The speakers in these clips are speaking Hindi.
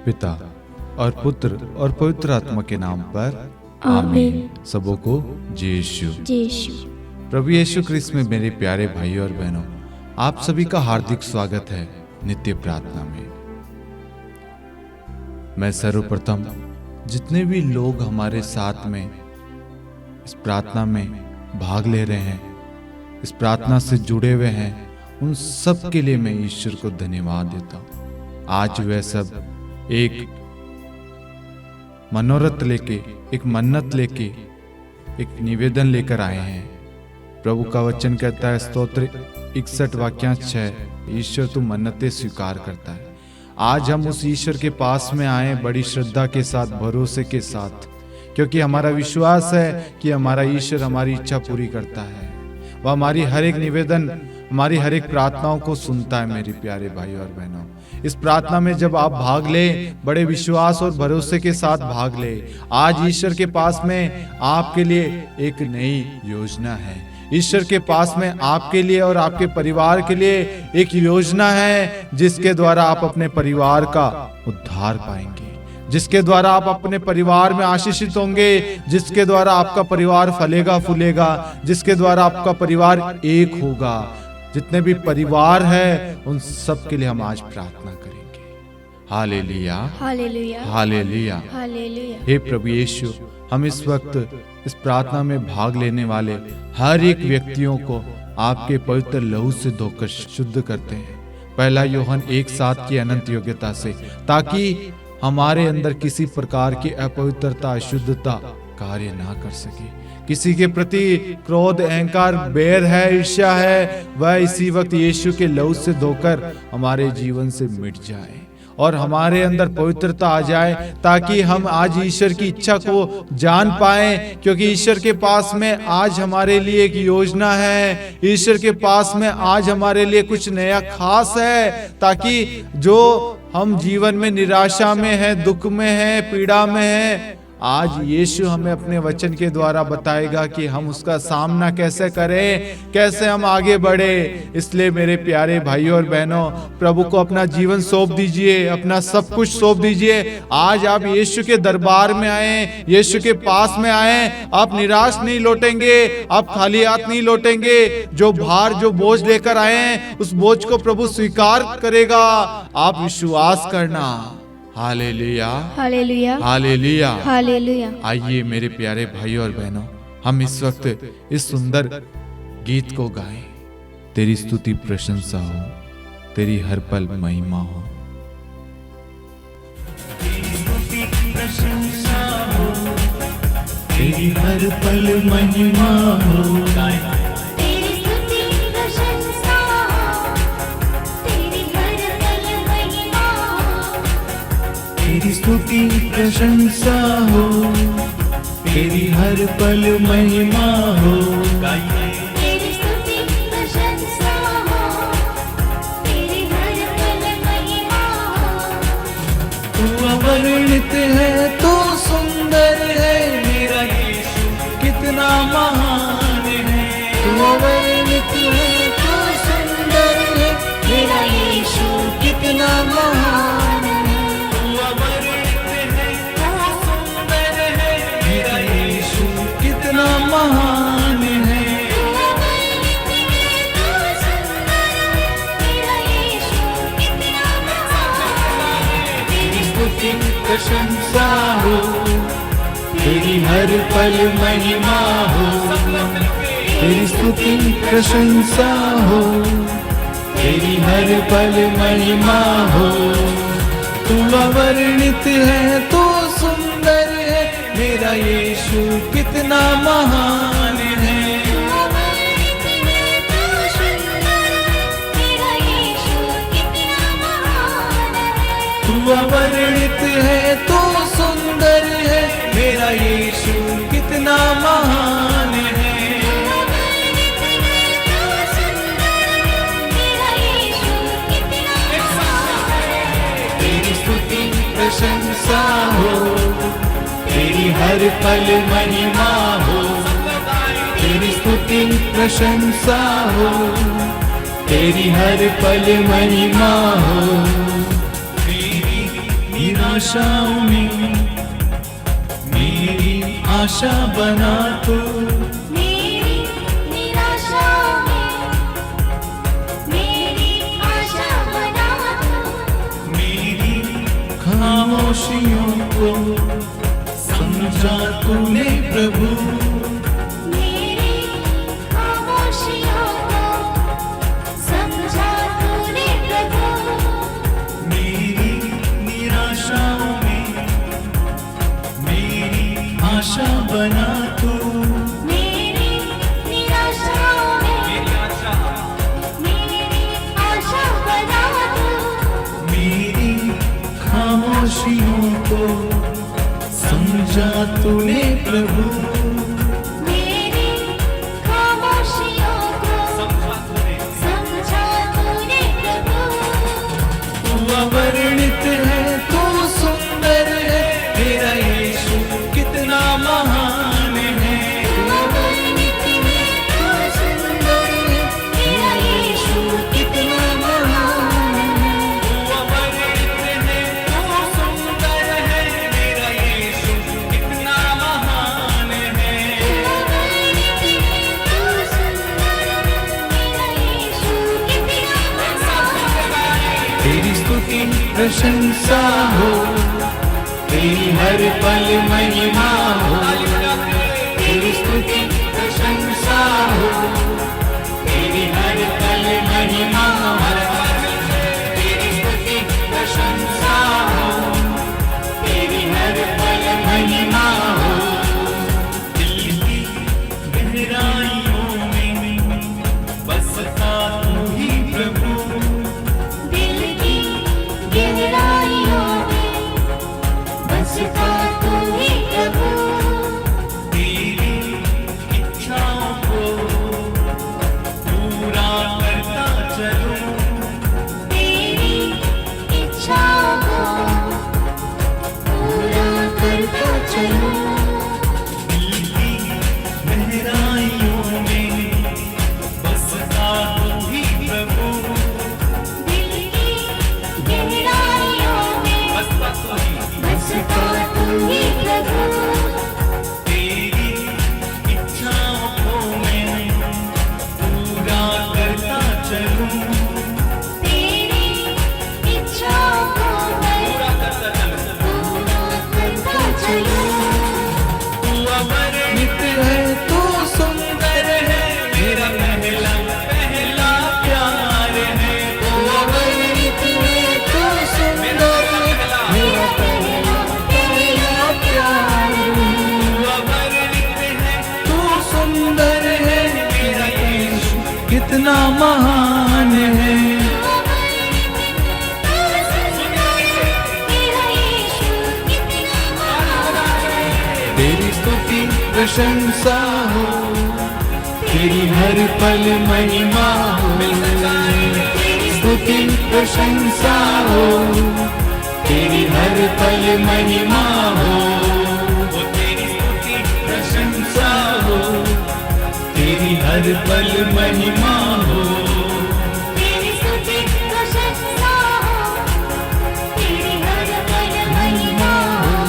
पिता और पुत्र और पवित्र आत्मा के नाम पर आमीन। सबों को जय यीशु। जय यीशु। प्रभु यीशु ख्रिस्त में मेरे प्यारे भाइयों और बहनों, आप सभी का हार्दिक स्वागत है नित्य प्रार्थना में। मैं सर्वप्रथम जितने भी लोग हमारे साथ में इस प्रार्थना में भाग ले रहे हैं, इस प्रार्थना से जुड़े हुए हैं, उन सब के लिए मैं ईश्वर को धन्यवाद देता हूँ। आज वह सब एक मनोरथ लेके, एक मन्नत लेके, एक निवेदन लेकर आए हैं। प्रभु का वचन कहता है, स्तोत्र 61 वाक्यांश 6, ईश्वर तू मन्नतें स्वीकार करता है। आज हम उस ईश्वर के पास में आए बड़ी श्रद्धा के साथ, भरोसे के साथ, क्योंकि हमारा विश्वास है कि हमारा ईश्वर हमारी इच्छा पूरी करता है। वह हमारी हर एक निवेदन, हमारी हर एक प्रार्थनाओं को सुनता है। मेरे प्यारे भाई और बहनों, इस प्रार्थना में जब आप भाग ले, बड़े विश्वास और भरोसे के साथ भाग ले। आज ईश्वर के पास में आपके लिए एक नई योजना है। ईश्वर के पास में आपके लिए और आपके परिवार के लिए एक योजना है, जिसके द्वारा आप अपने परिवार का उद्धार पाएंगे, जिसके द्वारा आप अपने परिवार में आशीषित होंगे, जिसके द्वारा आपका परिवार फलेगा फूलेगा, जिसके द्वारा आपका परिवार एक होगा। जितने भी परिवार है उन सब के लिए हम आज प्रार्थना करेंगे। Hallelujah, hallelujah, hallelujah, hallelujah. हे प्रभु यीशु, हम इस वक्त इस प्रार्थना में भाग लेने वाले हर एक व्यक्तियों को आपके पवित्र लहू से धोकर शुद्ध करते हैं। पहला यूहन्ना 1:7 की अनंत योग्यता से, ताकि हमारे अंदर किसी प्रकार की अपवित्रता, अशुद्धता कार्य ना कर सके। किसी के प्रति क्रोध, अहंकार, बैर है, ईर्ष्या है, वह इसी वक्त यीशु के लहू से धोकर हमारे जीवन से मिट जाए और हमारे अंदर पवित्रता आ जाए, ताकि हम आज ईश्वर की इच्छा को जान पाएं। क्योंकि ईश्वर के पास में आज हमारे लिए एक योजना है, ईश्वर के पास में आज हमारे लिए कुछ नया खास है, ताकि जो हम जीवन में निराशा में है, दुख में है, पीड़ा में है, आज यीशु हमें अपने वचन के द्वारा बताएगा कि हम उसका सामना कैसे करें, कैसे हम आगे बढ़े। इसलिए मेरे प्यारे भाइयों और बहनों, प्रभु को अपना जीवन सौंप दीजिए, अपना सब कुछ सौंप दीजिए। आज आप यीशु के दरबार में आए, यीशु के पास में आए। आप निराश नहीं लौटेंगे, आप खाली हाथ नहीं लौटेंगे। जो भार, जो बोझ लेकर आए हैं, उस बोझ को प्रभु स्वीकार करेगा। आप विश्वास करना। Hallelujah, hallelujah, hallelujah, hallelujah. आइए मेरे प्यारे भाइयों और बहनों, हम इस वक्त इस सुंदर गीत को गाएं। तेरी स्तुति प्रशंसा हो, तेरी हर पल महिमा हो। तेरी हर पल महिमा हो, तेरी स्तुति प्रशंसा हो, तेरी हर पल महिमा हो। तेरी स्तुति प्रशंसा हो, तेरी हर पल महिमा हो। तू अवर्णित है, तो सुंदर है, मेरा यीशु कितना महान है। तू अवर्णित है, तो सुंदर है, मेरा यीशु कितना महान है। महान है, तेरी स्तुति प्रशंसा हो, तेरी हर पल महिमा हो। तेरी स्तुति प्रशंसा हो, तेरी हर पल महिमा हो। तू अवर्णित है, तो सुंदर है, मेरा यीशु कितना महान है। तू अवर्णित है, तो सुंदर है, मेरा यीशु कितना महान है। तेरी स्तुति प्रशंसा हो, तेरी हर पल महिमा हो। तेरी स्तुति प्रशंसा हो, तेरी हर पल महिमा हो। तेरी निराशाओं में मेरी आशा बना तू। मेरी निराशाओं में मेरी आशा बना तू। मेरी खामोशियों को समझा तूने प्रभु। मेरी खामोशियों को समझा तूने प्रभु। मेरी निराशाओं में मेरी आशा बना तू। मेरी निराशाओं में मेरी आशा बना तू। मेरी खामोशियों को समझा तूने प्रभु। मेरी खामोशियों को समझा तूने प्रभु। तू अवर्णित है, तू सुंदर है, तेरा यीशु कितना महान है। तू अवर्णित है, तू सुंदर है, तेरा यीशु कितना महान है। तू अवर्णित है, तू सुंदर है, तेरा यीशु कितना महान है। तू अवर्णित है, तू सुंदर है, तेरा यीशु कितना महान है। तेरी स्तुति प्रशंसा हो, तेरी हर पल महिमा हो। तेरी स्तुति प्रशंसा हो, तेरी हर पल महिमा हो। तेरी स्तुति प्रशंसा हो, तेरी हर पल महिमा हो। दिल की गहराइयों में बसता तू ही प्रभु। दिल की गहराइयों में बसता तू ही प्रभु। तेरी इच्छाओं को पूरा करता चलूं। तेरी इच्छाओं को पूरा करता चलूं। दिल की गहराइयों में बसता तू ही प्रभु। दिल की गहराइयों में बसता तू ही प्रभु। तेरी इच्छाओं को मैं पूरा करता चलूं। तेरी इच्छाओं को मैं पूरा करता चलूं। तू अवर्णित है, तू सुंदर है, मेरा पहला पहला प्यार है। तू अवर्णित है, तू सुंदर है, मेरा पहला पहला प्यार है। तू अवर्णित है, तू सुंदर है, मेरा यीशु कितना महान है। तेरा यीशु कितना महान है। तेरी स्तुति प्रशंसा हो, तेरी हर पल महिमा हो। स्तुति प्रशंसा हो, तेरी हर पल महिमा हो। तेरी स्तुति प्रशंसा हो, तेरी हर पल महिमा हो। तेरी स्तुति प्रशंसा हो, तेरी हर पल महिमा हो।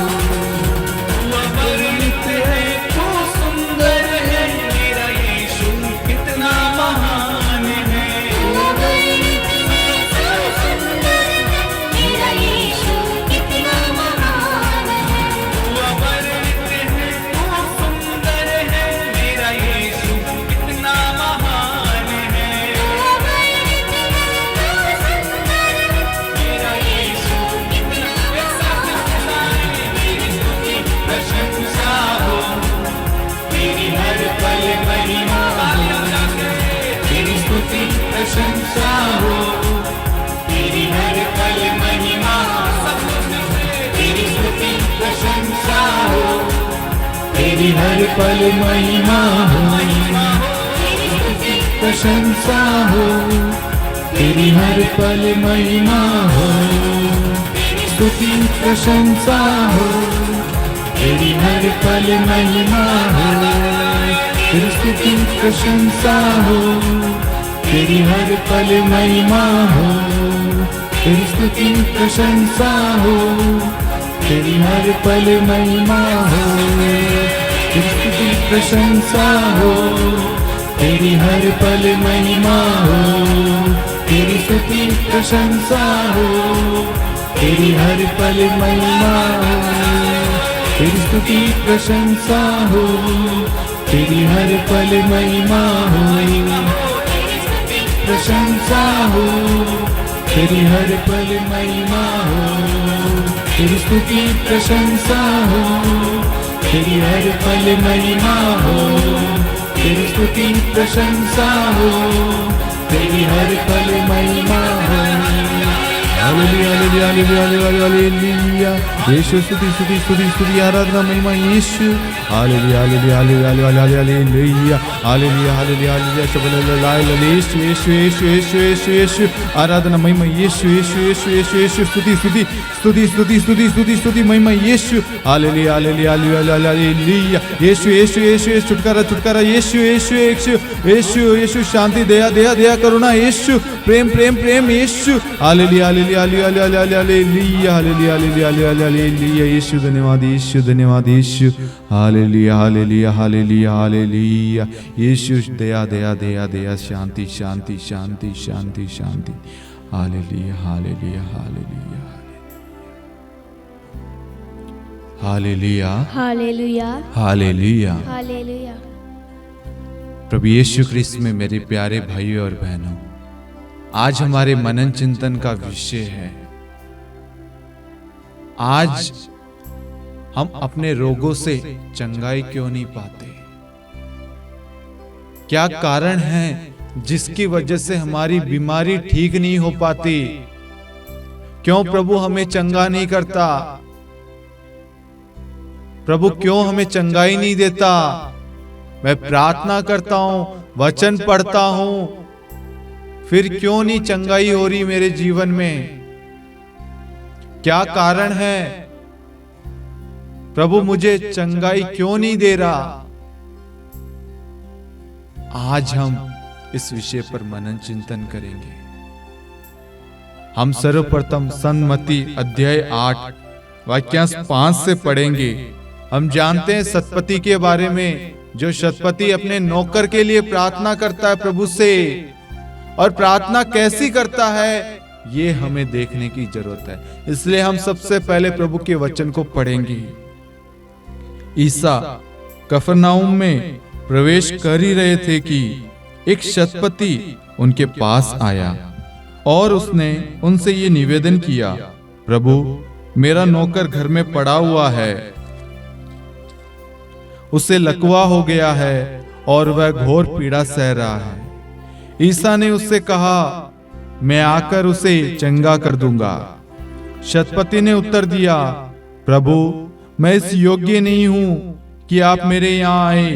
तू अवर्णित है, तू सुंदर है, मेरा यीशु कितना महान है। तू अवर्णित है, तू सुंदर है, तेरा यीशु कितना महान है। तू अवर्णित है, तू सुंदर है, मेरा यीशु कितना महान है। तू अवर्णित है, तू सुंदर है, मेरा यीशु कितना महान है। तेरी स्तुति प्रशंसा हो, तेरी हर पल महिमा हो। तेरी स्तुति प्रशंसा हो, तेरी हर पल महिमा हो। तेरी स्तुति प्रशंसा हो, तेरी हर पल महिमा हो। तेरी स्तुति प्रशंसा हो, तेरी हर पल महिमा हो। स्तुति प्रशंसा हो, तेरी हर पल महिमा हो। तेरी स्तुति प्रशंसा हो, तेरी हर पल महिमा हो। तेरी स्तुति प्रशंसा हो, तेरी हर पल महिमा हो, तेरी स्तुति प्रशंसा हो, तेरी हर पल महिमा हो, तेरी स्तुति प्रशंसा हो, तेरी हर पल महिमा हो, तेरी स्तुति प्रशंसा हो, तेरी हर पल महिमा हो, प्रशंसा हो, तेरी हर पल महिमा हो, तेरी स्तुति प्रशंसा हो, तेरी हर पल महिमा हो, तेरी स्तुति प्रशंसा हो, तेरी हर पल महिमा हो। Hallelujah hallelujah hallelujah hallelujah, Yeshu स्तुति स्तुति स्तुति स्तुति आराधना महिमा Yeshu. Hallelujah hallelujah hallelujah hallelujah hallelujah hallelujah hallelujah शबल यीशु यीशु यीशु यीशु यीशु यीशु आराधना महिमा यीशु यीशु यीशु यीशु यीशु स्तुति स्तुति स्तुति स्तुति स्तुति स्तुति स्तुति महिमा Yeshu. Hallelujah hallelujah hallelujah Yeshu Yeshu Yeshu Yeshu छुटकारा छुटकारा यीशु यीशु यीशु यीशु यीशु शांति दया दया दया करुणा यीशु प्रेम प्रेम प्रेम Yeshu. Hallelujah hallelujah hallelujah hallelujah hallelujah hallelujah Yeshu धन्यवाद यीशु धन्यवाद Yeshu. Hallelujah hallelujah hallelujah hallelujah Yeshu दया दया दया दया शांति शांति शांति शांति शांति। Hallelujah hallelujah hallelujah hallelujah hallelujah hallelujah. Hallelujah. प्रभु यीशु ख्रिस्त में मेरे प्यारे भाइयों और बहनों, आज हमारे मनन चिंतन का विषय है, आज हम अपने रोगों से चंगाई क्यों नहीं पाते? क्या कारण है जिसकी वजह से हमारी बीमारी ठीक नहीं हो पाती? क्यों प्रभु हमें चंगा नहीं करता? प्रभु क्यों हमें चंगाई नहीं देता? मैं प्रार्थना करता हूं, वचन पढ़ता हूं, फिर क्यों नहीं चंगाई हो रही मेरे जीवन में? क्या कारण है? प्रभु मुझे चंगाई क्यों नहीं दे रहा? आज हम इस विषय पर मनन चिंतन करेंगे। हम सर्वप्रथम सन्मति अध्याय 8 वाक्यांश 5 से पढ़ेंगे। हम जानते हैं सतपति के बारे में, जो सतपति अपने नौकर के लिए प्रार्थना करता है प्रभु से, और प्रार्थना कैसी करता है ये हमें देखने की जरूरत है। इसलिए हम सबसे पहले प्रभु के वचन को पढ़ेंगे। ईसा कफरनाउम में प्रवेश कर ही रहे थे कि एक शतपति उनके पास आया और उसने उनसे ये निवेदन किया, प्रभु मेरा नौकर घर में पड़ा हुआ है, उसे लकवा हो गया है और वह घोर पीड़ा सह रहा है। ईसा ने उससे कहा, मैं आकर उसे चंगा कर दूंगा। शतपति ने उत्तर दिया, प्रभु मैं इस योग्य नहीं हूं कि आप मेरे यहाँ आए।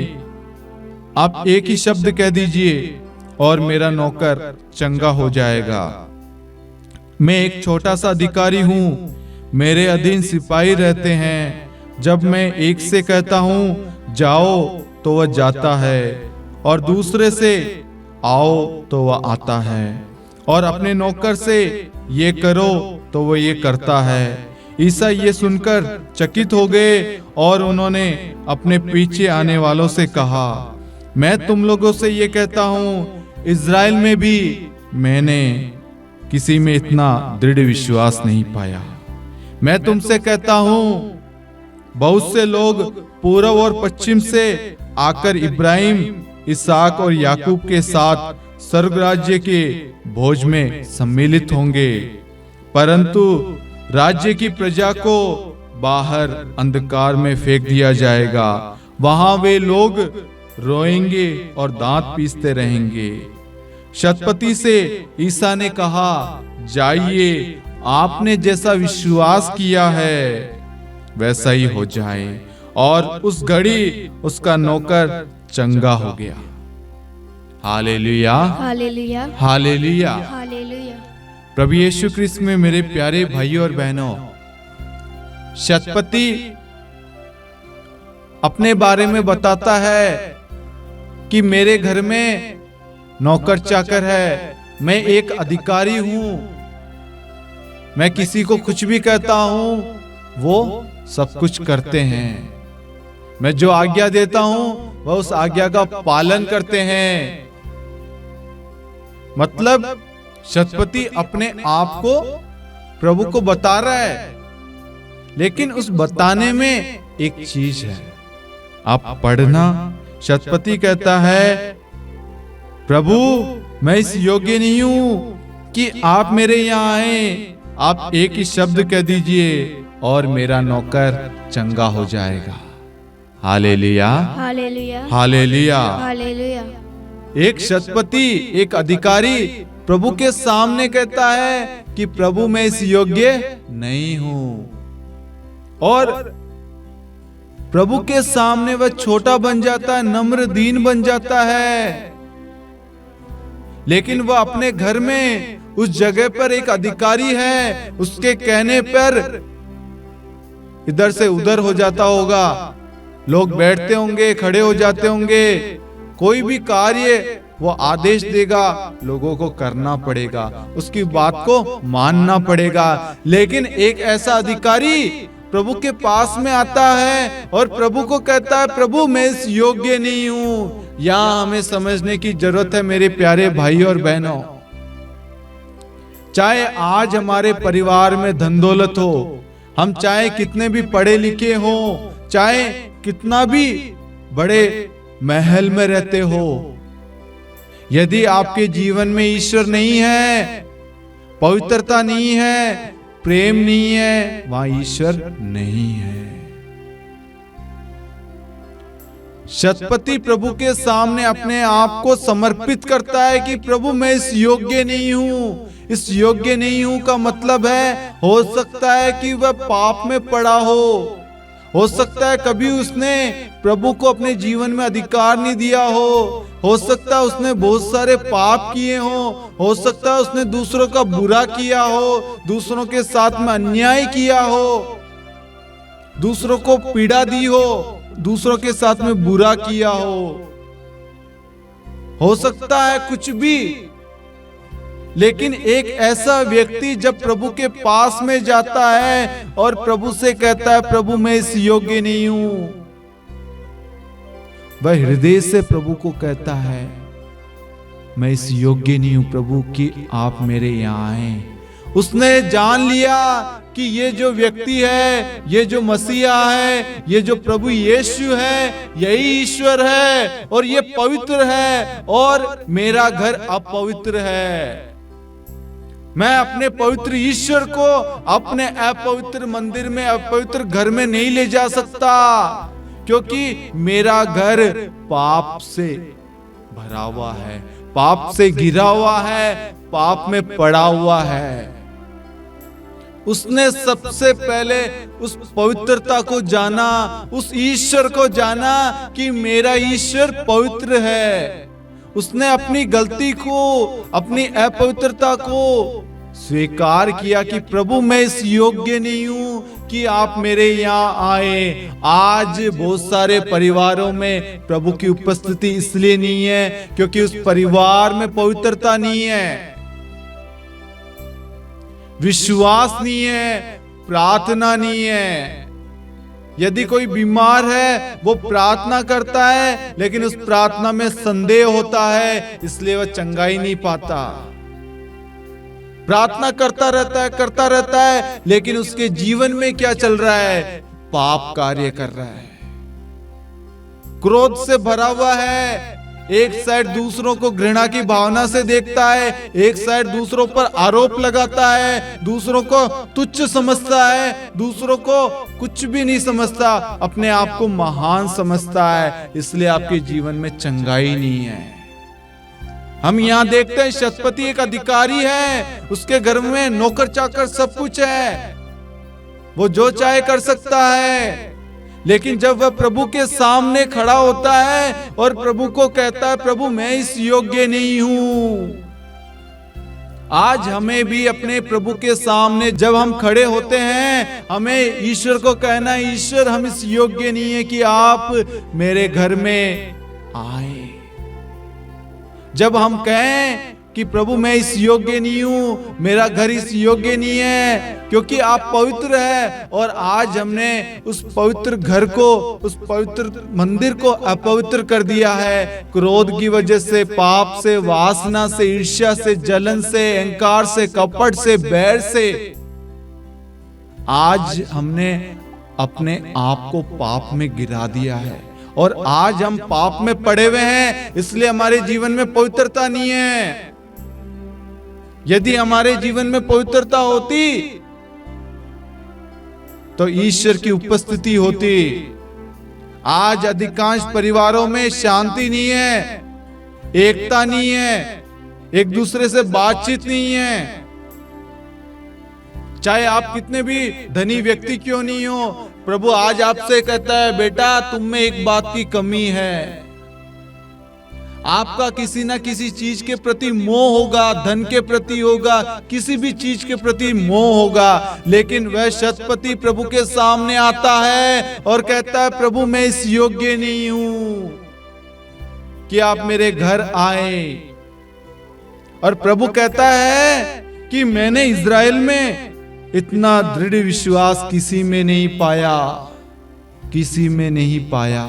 आप एक ही शब्द कह दीजिए और मेरा नौकर चंगा हो जाएगा। मैं एक छोटा सा अधिकारी हूं, मेरे अधीन सिपाही रहते हैं। जब मैं एक से कहता हूं जाओ तो वह जाता है, और दूसरे से आओ तो वह आता है, और अपने नौकर से ये करो तो वह ये करता है। ईसा ये सुनकर चकित हो गए और उन्होंने अपने पीछे आने वालों से कहा, मैं तुम लोगों से ये कहता हूं, इज़राइल में भी मैंने किसी में इतना दृढ़ विश्वास नहीं पाया। मैं तुमसे कहता हूं, बहुत से लोग पूर्व और पश्चिम से आकर इब्राहिम, इसहाक और याकूब के साथ स्वर्ग राज्य के भोज में सम्मिलित होंगे, परंतु राज्य की प्रजा को बाहर अंधकार में फेंक दिया जाएगा। वहां वे लोग रोएंगे और दांत पीसते रहेंगे। शतपति से ईसा ने कहा, जाइए, आपने जैसा विश्वास किया है वैसा ही हो जाए। और उस घड़ी उसका नौकर चंगा हो गया। Hallelujah hallelujah hallelujah. हालेलुया। प्रभु यीशु ख्रिस्त में मेरे प्यारे भाइयों और बहनों, शतपति अपने बारे में बताता है कि मेरे घर में नौकर चाकर है, मैं एक अधिकारी हूं, मैं किसी को कुछ भी कहता हूं वो सब कुछ करते हैं। मैं जो आज्ञा देता हूं वह उस आज्ञा का पालन करते हैं। मतलब शतपति अपने आप को प्रभु को बता रहा है, लेकिन उस बताने में एक चीज है। आप पढ़ना, शतपति कहता है, प्रभु मैं इस योग्य नहीं हूं कि आप मेरे यहाँ आए। आप एक ही शब्द कह दीजिए और मेरा नौकर चंगा हो जाएगा। Hallelujah, hallelujah, hallelujah. हालेलुया। एक शतपति, एक अधिकारी प्रभु के सामने कहता है कि प्रभु मैं इस योग्य नहीं हूं, और प्रभु के सामने वह छोटा बन जाता है, नम्र दीन बन जाता है। लेकिन वह अपने घर में उस जगह पर एक अधिकारी है, उसके कहने पर इधर से उधर हो जाता होगा, लोग बैठते होंगे, खड़े हो जाते होंगे, कोई भी कार्य वो आदेश देगा, लोगों को करना पड़ेगा, उसकी बात को मानना पड़ेगा। लेकिन एक ऐसा अधिकारी प्रभु के पास में आता है और प्रभु को कहता है, प्रभु मैं इस योग्य नहीं हूं। यहां हमें समझने की जरूरत है मेरे प्यारे भाई और बहनों, चाहे आज हमारे परिवार में धन दौलत हो, हम चाहे कितने भी पढ़े लिखे हो, चाहे कितना भी बड़े महल में रहते हो, यदि आपके जीवन में ईश्वर नहीं है, पवित्रता नहीं है, प्रेम नहीं है, वहां ईश्वर नहीं है। शतपति प्रभु के सामने अपने आप को समर्पित करता है कि प्रभु मैं इस योग्य नहीं हूं। इस योग्य नहीं हूं का मतलब है, हो सकता है कि वह पाप में पड़ा हो सकता है कभी उसने प्रभु को अपने जीवन में अधिकार नहीं दिया हो सकता है उसने बहुत सारे पाप किए हो सकता है उसने दूसरों का बुरा किया हो, दूसरों के साथ में अन्याय किया दूसरों को पीड़ा दी दूसरों के साथ में बुरा किया हो सकता है कुछ भी। लेकिन एक ऐसा व्यक्ति जब प्रभु के पास में जाता है और प्रभु से कहता है, प्रभु मैं इस योग्य नहीं हूं, वह हृदय से प्रभु को कहता है, मैं इस योग्य नहीं हूं प्रभु कि आप मेरे यहां आए। उसने जान लिया कि ये जो व्यक्ति है, ये जो मसीहा है, ये जो प्रभु यीशु है, यही ईश्वर है और ये पवित्र है और मेरा घर अपवित्र है। मैं अपने पवित्र ईश्वर को अपने अपवित्र मंदिर में, अपवित्र घर में नहीं ले जा सकता, क्योंकि मेरा घर पाप से भरा हुआ है, पाप से घिरा हुआ है, पाप में पड़ा हुआ है। उसने सबसे पहले उस पवित्रता को जाना, उस ईश्वर को जाना कि मेरा ईश्वर पवित्र है। उसने अपनी गलती को, अपनी अपवित्रता को स्वीकार किया कि प्रभु मैं इस योग्य नहीं हूं कि आप मेरे यहाँ आए। आज बहुत सारे परिवारों में प्रभु की उपस्थिति इसलिए नहीं है क्योंकि उस परिवार में पवित्रता नहीं है, विश्वास नहीं है, प्रार्थना नहीं है। यदि कोई बीमार है वो प्रार्थना करता है, लेकिन उस प्रार्थना में संदेह होता है, इसलिए वह चंगाई नहीं पाता। प्रार्थना करता रहता है, लेकिन उसके जीवन में क्या चल रहा है? पाप कार्य कर रहा है, क्रोध से भरा हुआ है। एक साइड दूसरों को घृणा की भावना से देखता है, एक साइड दूसरों पर आरोप लगाता है, दूसरों को तुच्छ समझता है, दूसरों को कुछ भी नहीं समझता, अपने आप को महान समझता है। इसलिए आपके जीवन में चंगाई नहीं है। हम यहाँ देखते हैं शतपति एक अधिकारी है, उसके घर में नौकर चाकर सब कुछ है, वो जो चाहे कर सकता है। लेकिन जब वह प्रभु के सामने खड़ा होता है और प्रभु को कहता है, प्रभु मैं इस योग्य नहीं हूं। आज हमें भी अपने प्रभु के सामने जब हम खड़े होते हैं, हमें ईश्वर को कहना है, ईश्वर हम इस योग्य नहीं है कि आप मेरे घर में आए। जब हम कहें कि प्रभु मैं इस योग्य नहीं हूं, मेरा घर इस योग्य नहीं है, क्योंकि आप पवित्र है। और आज हमने उस पवित्र घर को, उस पवित्र मंदिर को अपवित्र कर दिया है, क्रोध की वजह से, पाप से, वासना से, ईर्ष्या से, जलन से, अहंकार से, कपट से, बैर से। आज हमने अपने आप को पाप में गिरा दिया है और आज हम पाप में पड़े हुए हैं, इसलिए हमारे जीवन में पवित्रता नहीं है। यदि हमारे जीवन में पवित्रता होती तो ईश्वर की उपस्थिति होती। आज अधिकांश परिवारों में शांति नहीं है, एकता नहीं है, एक दूसरे से बातचीत नहीं है। चाहे आप कितने भी धनी व्यक्ति क्यों नहीं हो, प्रभु आज आपसे कहता है बेटा तुम में एक बात की कमी है। आपका किसी ना किसी चीज के प्रति मोह होगा, धन के प्रति होगा, किसी भी चीज के प्रति मोह होगा, लेकिन वह शतपति प्रभु के सामने आता है और कहता है प्रभु मैं इस योग्य नहीं हूं कि आप मेरे घर आए। और प्रभु कहता है कि मैंने इज़राइल में इतना दृढ़ विश्वास किसी में नहीं पाया, किसी में नहीं पाया।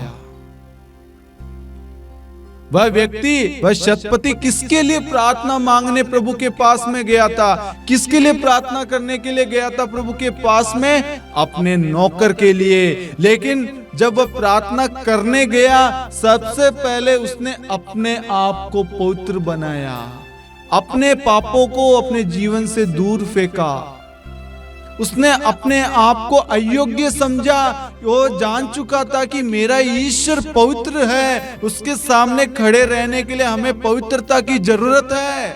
वह व्यक्ति, वह शतपति किसके लिए प्रार्थना मांगने प्रभु के पास में गया था? किसके लिए प्रार्थना करने के लिए गया था प्रभु के पास में? अपने नौकर के लिए। लेकिन जब वह प्रार्थना करने गया, सबसे पहले उसने अपने आप को पवित्र बनाया, अपने पापों को अपने जीवन से दूर फेंका। उसने अपने आप को अयोग्य समझा। वो जान चुका था कि मेरा ईश्वर पवित्र है, उसके सामने खड़े रहने के लिए हमें पवित्रता की जरूरत है।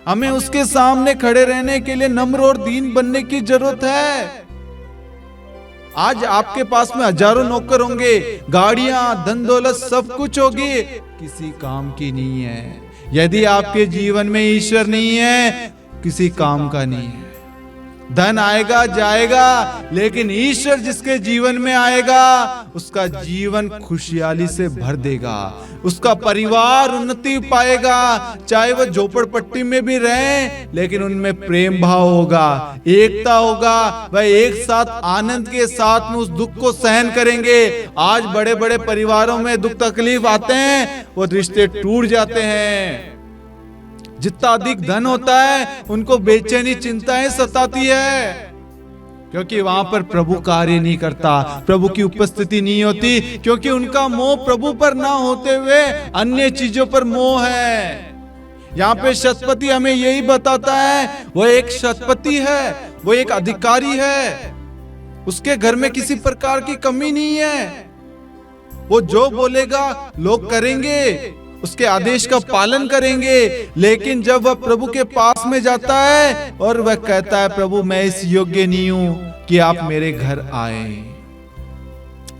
हमें उसके सामने खड़े रहने के लिए नम्र और दीन बनने की जरूरत है। आज आपके पास में हजारों नौकर होंगे, गाड़ियां, धन दौलत सब कुछ होगी, किसी काम की नहीं है। यदि आपके जीवन में ईश्वर नहीं है, किसी काम का नहीं है। धन आएगा जाएगा, लेकिन ईश्वर जिसके जीवन में आएगा उसका जीवन खुशहाली से भर देगा, उसका परिवार उन्नति पाएगा। चाहे वह झोपड़पट्टी में भी रहें, लेकिन उनमें प्रेम भाव होगा, एकता होगा, वह एक साथ आनंद के साथ में उस दुख को सहन करेंगे। आज बड़े बड़े परिवारों में दुख तकलीफ आते हैं, वो रिश्ते टूट जाते हैं। जितना अधिक धन होता है उनको बेचैनी चिंताएं सताती है, क्योंकि वहां पर प्रभु कार्य नहीं करता, प्रभु की उपस्थिति नहीं होती, क्योंकि उनका मोह प्रभु पर ना होते हुए अन्य चीजों पर मोह है। यहाँ पे शतपति हमें यही बताता है, वो एक शतपति है, वो एक अधिकारी है, उसके घर में किसी प्रकार की कमी नहीं है। वो जो बोलेगा लोग करेंगे, उसके आदेश का पालन करेंगे। लेकिन जब वह प्रभु के पास में जाता है और वह कहता है प्रभु मैं इस योग्य नहीं हूं कि आप मेरे घर आए।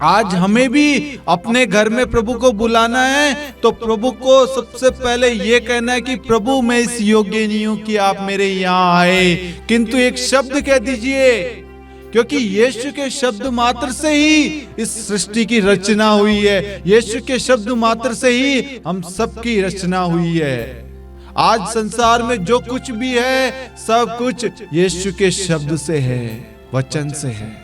आज हमें भी अपने घर में प्रभु को बुलाना है, तो प्रभु को सबसे पहले यह कहना है कि प्रभु मैं इस योग्य नहीं हूं कि आप मेरे यहाँ आए, किंतु एक शब्द कह दीजिए, क्योंकि यीशु के शब्द मात्र से ही इस सृष्टि की रचना हुई है। यीशु के शब्द मात्र से ही हम सबकी रचना हुई है। आज संसार में जो कुछ भी है, सब कुछ यीशु के शब्द से है, वचन से है।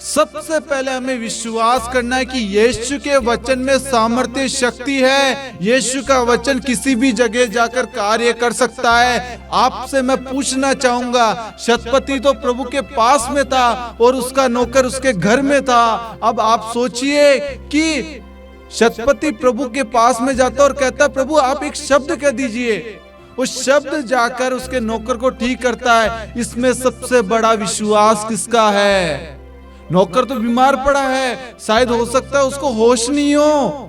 सबसे पहले हमें विश्वास करना है कि यीशु के वचन में सामर्थ्य, शक्ति है। यीशु का वचन किसी भी जगह जाकर कार्य कर सकता है। आपसे मैं पूछना चाहूंगा, शतपति तो प्रभु के पास में था और उसका नौकर उसके घर में था। अब आप सोचिए कि शतपति प्रभु के पास में जाता और कहता प्रभु आप एक शब्द कह दीजिए, वो शब्द जाकर उसके नौकर को ठीक करता है। इसमें सबसे बड़ा विश्वास किसका है? नौकर तो बीमार पड़ा है, शायद हो सकता है उसको होश नहीं हो,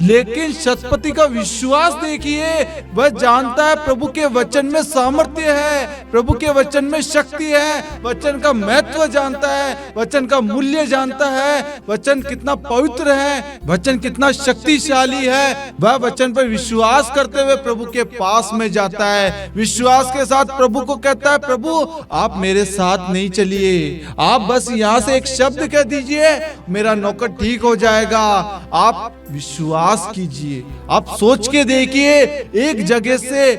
लेकिन शतपति का विश्वास देखिए। वह जानता है प्रभु के वचन में सामर्थ्य है, प्रभु के वचन में शक्ति है, वचन का महत्व जानता है, वचन का मूल्य जानता है, वचन कितना पवित्र है, वचन कितना शक्तिशाली है। वह वचन पर विश्वास करते हुए प्रभु के पास में जाता है। विश्वास के साथ प्रभु को कहता है प्रभु आप मेरे साथ नहीं चलिए, आप बस यहाँ से एक शब्द कह दीजिए, मेरा नौकर ठीक हो जाएगा। आप विश्वास कीजिए। आप सोच के देखिए, एक जगह से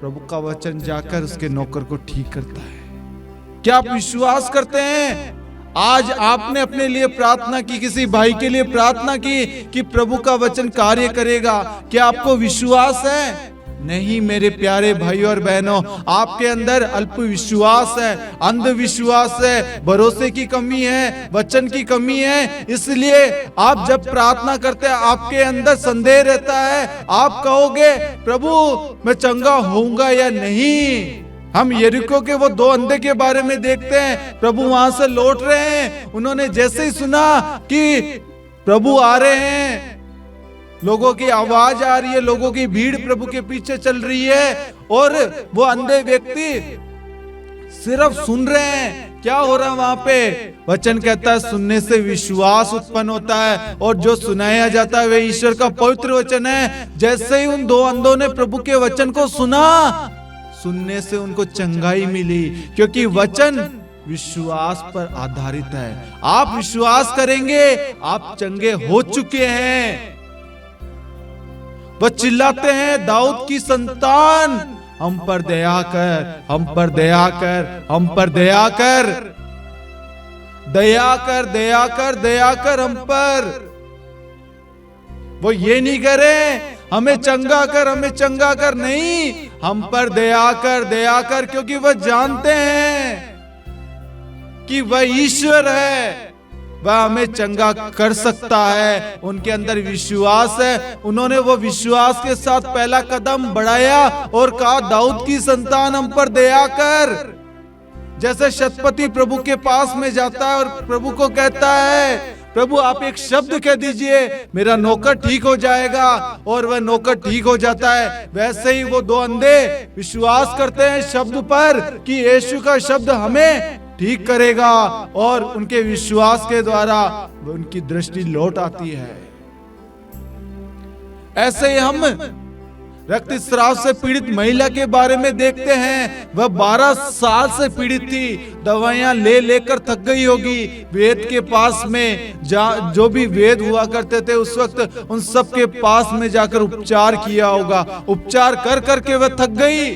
प्रभु का वचन जाकर उसके नौकर को ठीक करता है। क्या आप विश्वास करते हैं? आज आपने अपने लिए प्रार्थना की, किसी भाई के लिए प्रार्थना की कि प्रभु का वचन कार्य करेगा। क्या आपको विश्वास है? नहीं मेरे प्यारे भाई और बहनों, आपके अंदर अल्प विश्वास है, अंधविश्वास है, भरोसे की कमी है, वचन की कमी है। इसलिए आप जब प्रार्थना करते हैं आपके अंदर संदेह रहता है। आप कहोगे प्रभु मैं चंगा होऊंगा या नहीं। हम यरीको के वो 2 अंधे के बारे में देखते हैं। प्रभु वहां से लौट रहे हैं, उन्होंने जैसे ही सुना कि प्रभु आ रहे हैं, लोगों की आवाज आ रही है, लोगों की भीड़ प्रभु के पीछे चल रही है, और वो अंधे व्यक्ति सिर्फ सुन रहे हैं। क्या हो रहा है वहां पे? वचन कहता है सुनने से विश्वास उत्पन्न होता है, और जो सुनाया जाता है वह ईश्वर का पवित्र वचन है। जैसे ही उन 2 अंधों ने प्रभु के वचन को सुना, सुनने से उनको चंगाई मिली, क्योंकि वचन विश्वास पर आधारित है। आप विश्वास करेंगे, आप चंगे हो चुके हैं। वह चिल्लाते हैं दाऊद की संतान, हम पर दया कर, हम पर दया कर, हम पर दया कर, दया कर, दया कर, दया कर हम पर। वो ये नहीं करे हमें चंगा कर, हमें चंगा कर, नहीं, हम पर दया कर, दया कर, क्योंकि वह जानते हैं कि वह ईश्वर है, वह हमें चंगा कर सकता है। उनके अंदर विश्वास है। उन्होंने वो विश्वास के साथ पहला कदम बढ़ाया और कहा दाऊद की संतान हम पर दया कर। जैसे शतपति प्रभु के पास में जाता है और प्रभु को कहता है प्रभु आप एक शब्द कह दीजिए मेरा नौकर ठीक हो जाएगा, और वह नौकर ठीक हो जाता है। वैसे ही वो 2 अंधे विश्वास करते हैं शब्द पर कि यीशु का शब्द हमें ठीक करेगा, और उनके विश्वास के द्वारा उनकी दृष्टि लौट आती है। ऐसे ही हम रक्तस्राव से पीड़ित महिला के बारे में देखते हैं। वह 12 साल से पीड़ित थी, दवाइयां ले लेकर थक गई होगी। वेद के पास में जो भी वेद हुआ करते थे उस वक्त, उन सब के पास में जाकर उपचार किया होगा। उपचार कर करके वह थक गई।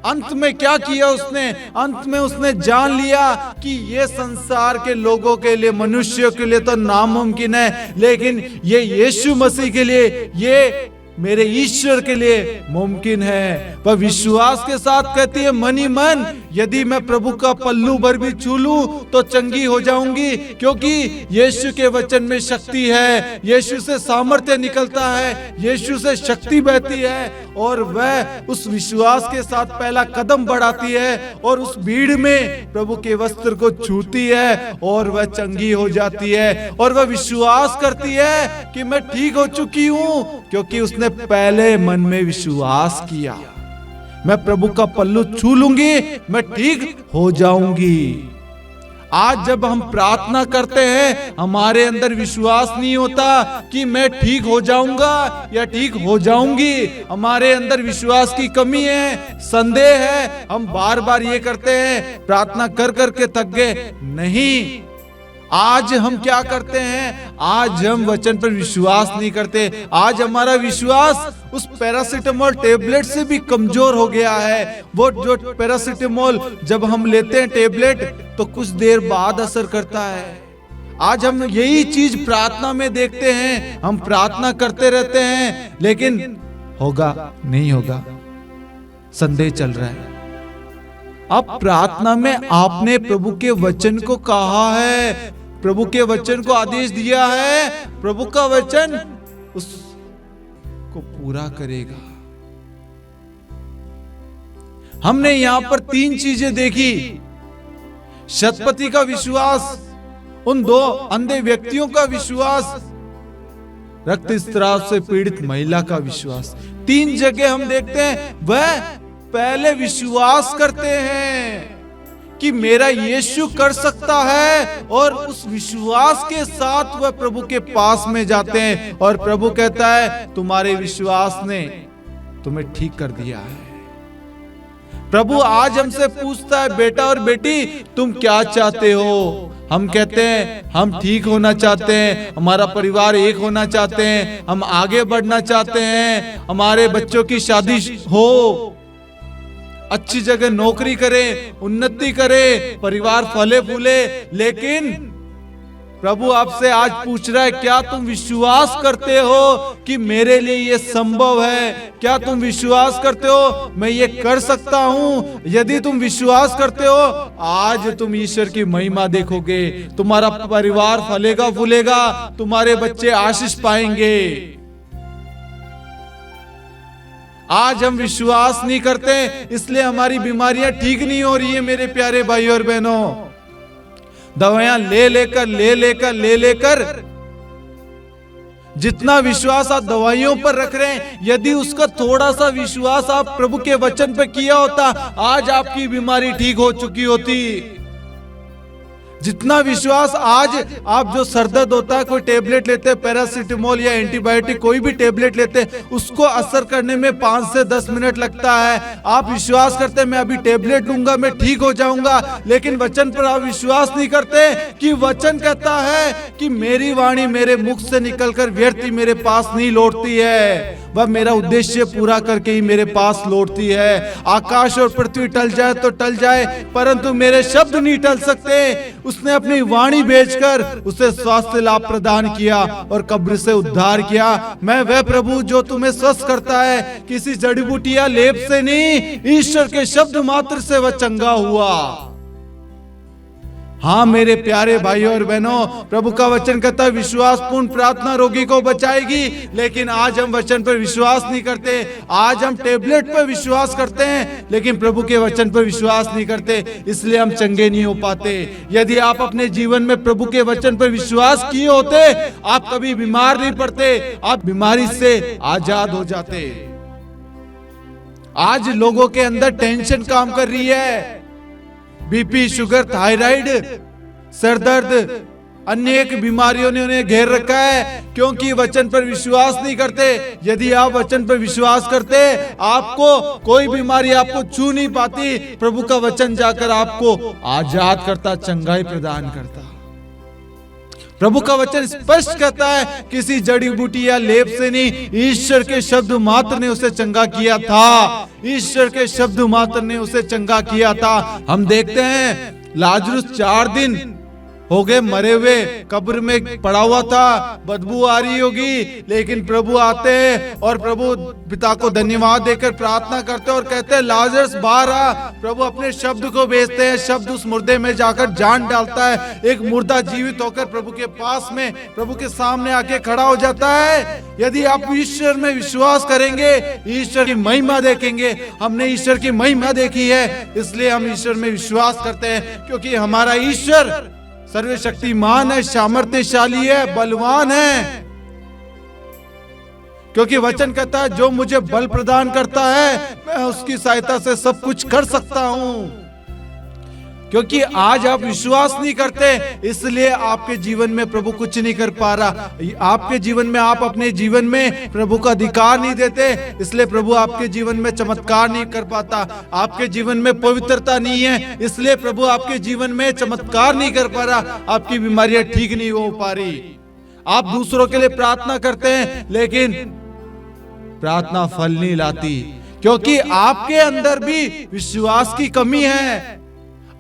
अंत में क्या किया उसने? अंत में उसने जान लिया कि ये संसार के लोगों के लिए, मनुष्यों के लिए तो नामुमकिन है, लेकिन ये यीशु मसीह के लिए, ये मेरे ईश्वर के लिए मुमकिन है। वह विश्वास के साथ कहती है मन ही मन यदि मैं प्रभु का पल्लू भर भी छू लूं तो चंगी हो जाऊंगी, क्योंकि यीशु के वचन में शक्ति है, यीशु से सामर्थ्य निकलता है, यीशु से शक्ति बहती है। और वह उस विश्वास के साथ पहला कदम बढ़ाती है और उस भीड़ में प्रभु के वस्त्र को छूती है और वह चंगी हो जाती है। और वह विश्वास करती है कि मैं ठीक हो चुकी हूं, क्योंकि उसने पहले मन में विश्वास किया मैं प्रभु का पल्लू छू लूंगी, मैं ठीक हो जाऊंगी। आज जब हम प्रार्थना करते हैं हमारे अंदर विश्वास नहीं होता कि मैं ठीक हो जाऊंगा या ठीक हो जाऊंगी। हमारे अंदर विश्वास की कमी है, संदेह है। हम बार बार ये करते हैं, प्रार्थना कर करके थक गए। नहीं, आज हम क्या करते हैं? आज हम वचन पर विश्वास नहीं करते। आज हमारा विश्वास उस पैरासिटामोल टेबलेट से भी कमजोर हो गया है। वो जो पैरासिटामोल जब हम लेते हैं टेबलेट तो कुछ देर बाद असर करता है। आज हम यही चीज प्रार्थना में देखते हैं। हम प्रार्थना करते रहते हैं लेकिन होगा नहीं होगा, संदेह चल रहा है। अब प्रार्थना में आपने प्रभु के वचन को कहा है, प्रभु के वचन को आदेश दिया है, प्रभु का वचन उसको पूरा करेगा। हमने यहां पर 3 चीजें देखी। शतपति का विश्वास, उन 2 अंधे व्यक्तियों का विश्वास, रक्तस्राव से पीड़ित महिला का विश्वास। 3 जगह हम देखते हैं वह पहले विश्वास करते हैं कि मेरा यीशु कर सकता है, और उस विश्वास के साथ वह प्रभु के पास में जाते हैं और प्रभु कहता है तुम्हारे विश्वास ने तुम्हें ठीक कर दिया है। प्रभु आज हमसे पूछता है, बेटा और बेटी तुम क्या चाहते हो? हम कहते हैं हम ठीक होना चाहते हैं, हमारा परिवार एक होना चाहते हैं, हम आगे बढ़ना चाहते हैं, हमारे बच्चों की शादी हो, अच्छी जगह नौकरी करें, उन्नति करें, परिवार फले फूले। लेकिन प्रभु आपसे आज पूछ रहा है, क्या तुम विश्वास करते हो कि मेरे लिए ये संभव है? क्या तुम विश्वास करते हो मैं ये कर सकता हूँ? यदि तुम विश्वास करते हो, आज तुम ईश्वर की महिमा देखोगे, तुम्हारा परिवार फलेगा फूलेगा, तुम्हारे बच्चे आशीष पाएंगे। आज हम विश्वास नहीं करते, इसलिए हमारी बीमारियां ठीक नहीं हो रही है। मेरे प्यारे भाई और बहनों, दवाइयां ले लेकर जितना विश्वास आप दवाइयों पर रख रहे हैं, यदि उसका थोड़ा सा विश्वास आप प्रभु के वचन पर किया होता, आज आपकी बीमारी ठीक हो चुकी होती। जितना विश्वास आज आप जो सर दर्द होता है, कोई टेबलेट लेते हैं, पैरासिटामोल या एंटीबायोटिक कोई भी टेबलेट लेते हैं, उसको असर करने में 5 से 10 मिनट लगता है। आप विश्वास करते हैं मैं अभी टेबलेट लूंगा मैं ठीक हो जाऊंगा, लेकिन वचन पर आप विश्वास नहीं करते कि वचन कहता है कि मेरी वाणी मेरे मुख से निकलकर व्यर्थ ही मेरे पास नहीं लौटती है, वह मेरा उद्देश्य पूरा करके ही मेरे पास लौटती है। आकाश और पृथ्वी टल जाए तो टल जाए, परंतु मेरे शब्द नहीं टल सकते। उसने अपनी वाणी भेजकर उसे स्वास्थ्य लाभ प्रदान किया और कब्र से उद्धार किया। मैं वह प्रभु जो तुम्हें स्वस्थ करता है, किसी जड़ी बूटी या लेप से नहीं, ईश्वर के शब्द मात्र से वह चंगा हुआ। हाँ मेरे प्यारे भाइयों और बहनों, प्रभु का वचन कहता है विश्वासपूर्ण प्रार्थना रोगी को बचाएगी। लेकिन आज हम वचन पर विश्वास नहीं करते, आज हम टेबलेट पर विश्वास करते हैं, लेकिन प्रभु के वचन पर विश्वास नहीं करते, इसलिए हम चंगे नहीं हो पाते। यदि आप अपने जीवन में प्रभु के वचन पर विश्वास किए होते, आप कभी बीमार नहीं पड़ते, आप बीमारी से आजाद हो जाते। आज लोगों के अंदर टेंशन काम कर रही है, बीपी, शुगर, थायराइड, सर दर्द, अनेक बीमारियों ने उन्हें घेर रखा है, क्योंकि वचन पर विश्वास नहीं करते। यदि आप वचन पर विश्वास करते, आपको कोई बीमारी आपको छू नहीं पाती। प्रभु का वचन जाकर आपको आजाद करता, चंगाई प्रदान करता। प्रभु का वचन स्पष्ट कहता है, किसी जड़ी बूटी या लेप से नहीं, ईश्वर के शब्द मात्र ने उसे चंगा किया था। ईश्वर के शब्द मात्र ने उसे चंगा किया था। हम देखते हैं लाजरुस 4 दिन हो गए मरे हुए, कब्र में पड़ा हुआ था, बदबू आ रही होगी, लेकिन प्रभु आते हैं और प्रभु पिता को धन्यवाद देकर प्रार्थना करते हैं और कहते हैं लाजरस बाहर आ। प्रभु अपने शब्द को भेजते हैं, शब्द उस मुर्दे में जाकर जान डालता है। एक मुर्दा जीवित होकर प्रभु के पास में, प्रभु के सामने आके खड़ा हो जाता है। यदि आप ईश्वर में विश्वास करेंगे, ईश्वर की महिमा देखेंगे। हमने ईश्वर की महिमा देखी है, इसलिए हम ईश्वर में विश्वास करते हैं, क्योंकि हमारा ईश्वर सर्वशक्तिमान है, सामर्थ्यशाली है, बलवान है। क्योंकि वचन कहता है जो मुझे बल प्रदान करता है, मैं उसकी सहायता से सब कुछ कर सकता हूं। क्योंकि आज आप विश्वास नहीं करते, इसलिए आपके जीवन में प्रभु कुछ नहीं कर पा रहा। आपके जीवन में, आप अपने जीवन में प्रभु का अधिकार नहीं देते, इसलिए प्रभु आपके जीवन में चमत्कार नहीं कर पाता। आपके जीवन में पवित्रता नहीं है, इसलिए प्रभु आपके जीवन में चमत्कार नहीं कर पा रहा। आपकी बीमारियां ठीक नहीं हो पा रही। आप दूसरों के लिए प्रार्थना करते हैं, लेकिन प्रार्थना फल नहीं लाती, क्योंकि आपके अंदर भी विश्वास की कमी है।